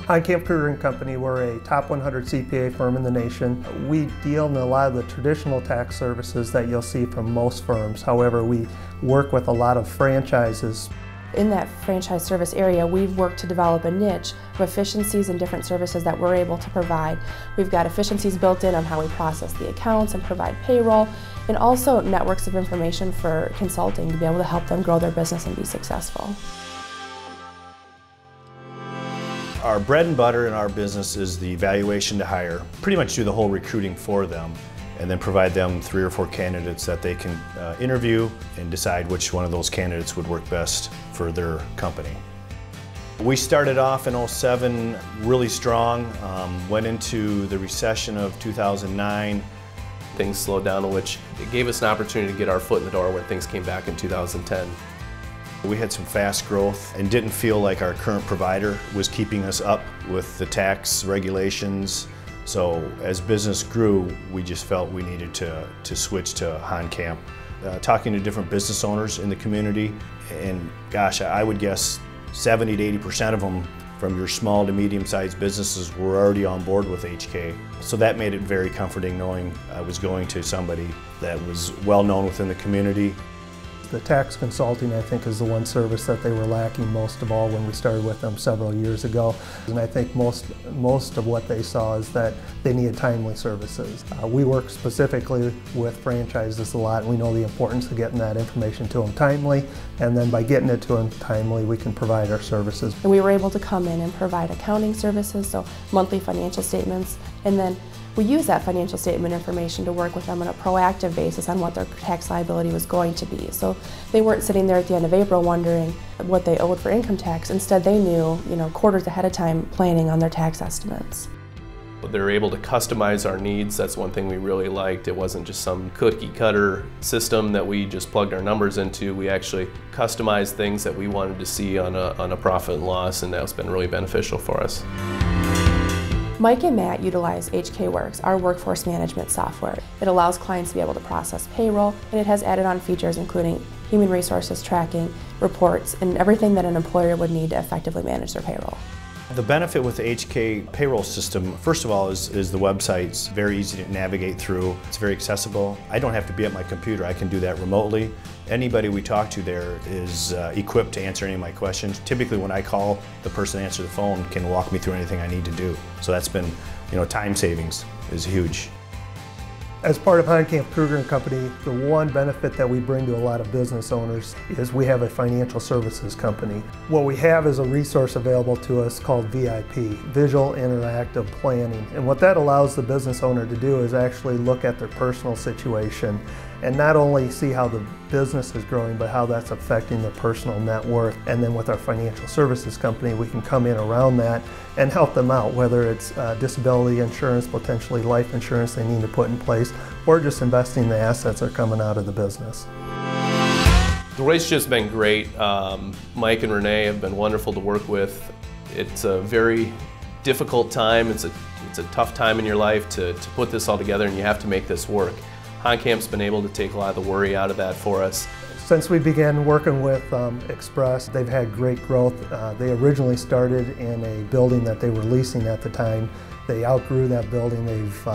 Heintkamp Kruger & Company, we're a top 100 CPA firm in the nation. We deal in a lot of the traditional tax services that you'll see from most firms. However, we work with a lot of franchises. In that franchise service area, we've worked to develop a niche of efficiencies and different services that we're able to provide. We've got efficiencies built in on how we process the accounts and provide payroll, and also networks of information for consulting to be able to help them grow their business and be successful. Our bread and butter in our business is the evaluation to hire. Pretty much do the whole recruiting for them and then provide them 3 or 4 candidates that they can interview and decide which one of those candidates would work best for their company. We started off in '07 really strong, went into the recession of 2009. Things slowed down, which it gave us an opportunity to get our foot in the door when things came back in 2010. We had some fast growth and didn't feel like our current provider was keeping us up with the tax regulations. So as business grew, we just felt we needed to switch to Heintkamp. Talking to different business owners in the community, and gosh, I would guess 70 to 80% of them from your small to medium-sized businesses were already on board with HK. So that made it very comforting knowing I was going to somebody that was well known within the community. The tax consulting, I think, is the one service that they were lacking most of all when we started with them several years ago. And I think most of what they saw is that they needed timely services. We work specifically with franchises a lot, and we know the importance of getting that information to them timely, and then by getting it to them timely, we can provide our services. And we were able to come in and provide accounting services, so monthly financial statements, and then we use that financial statement information to work with them on a proactive basis on what their tax liability was going to be. So they weren't sitting there at the end of April wondering what they owed for income tax. Instead, they knew, quarters ahead of time planning on their tax estimates. They were able to customize our needs. That's one thing we really liked. It wasn't just some cookie cutter system that we just plugged our numbers into. We actually customized things that we wanted to see on a profit and loss, and that's been really beneficial for us. Mike and Matt utilize HK Works, our workforce management software. It allows clients to be able to process payroll, and it has added-on features including human resources tracking, reports, and everything that an employer would need to effectively manage their payroll. The benefit with the HK payroll system, first of all, is the website's very easy to navigate through. It's very accessible. I don't have to be at my computer. I can do that remotely. Anybody we talk to there is equipped to answer any of my questions. Typically when I call, the person answering the phone can walk me through anything I need to do. So that's been, time savings is huge. As part of Heintkamp Kruger & Company, the one benefit that we bring to a lot of business owners is we have a financial services company. What we have is a resource available to us called VIP, Visual Interactive Planning. And what that allows the business owner to do is actually look at their personal situation and not only see how the business is growing, but how that's affecting their personal net worth. And then with our financial services company, we can come in around that and help them out, whether it's disability insurance, potentially life insurance they need to put in place, or just investing the assets that are coming out of the business. The relationship's been great. Mike and Renee have been wonderful to work with. It's a very difficult time. It's a tough time in your life to put this all together, and you have to make this work. Heintkamp's been able to take a lot of the worry out of that for us. Since we began working with Express, they've had great growth. They originally started in a building that they were leasing at the time. They outgrew that building. They've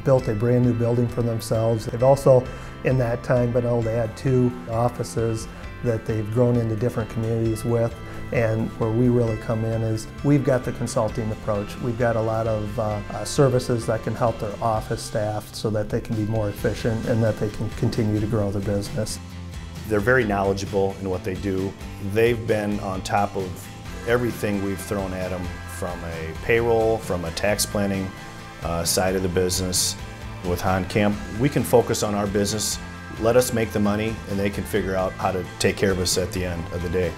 built a brand new building for themselves. They've also, in that time, been able to add 2 offices that they've grown into different communities with. And where we really come in is we've got the consulting approach. We've got a lot of services that can help their office staff so that they can be more efficient and that they can continue to grow their business. They're very knowledgeable in what they do. They've been on top of everything we've thrown at them, from a payroll, from a tax planning side of the business. With Heintkamp, we can focus on our business, let us make the money, and they can figure out how to take care of us at the end of the day.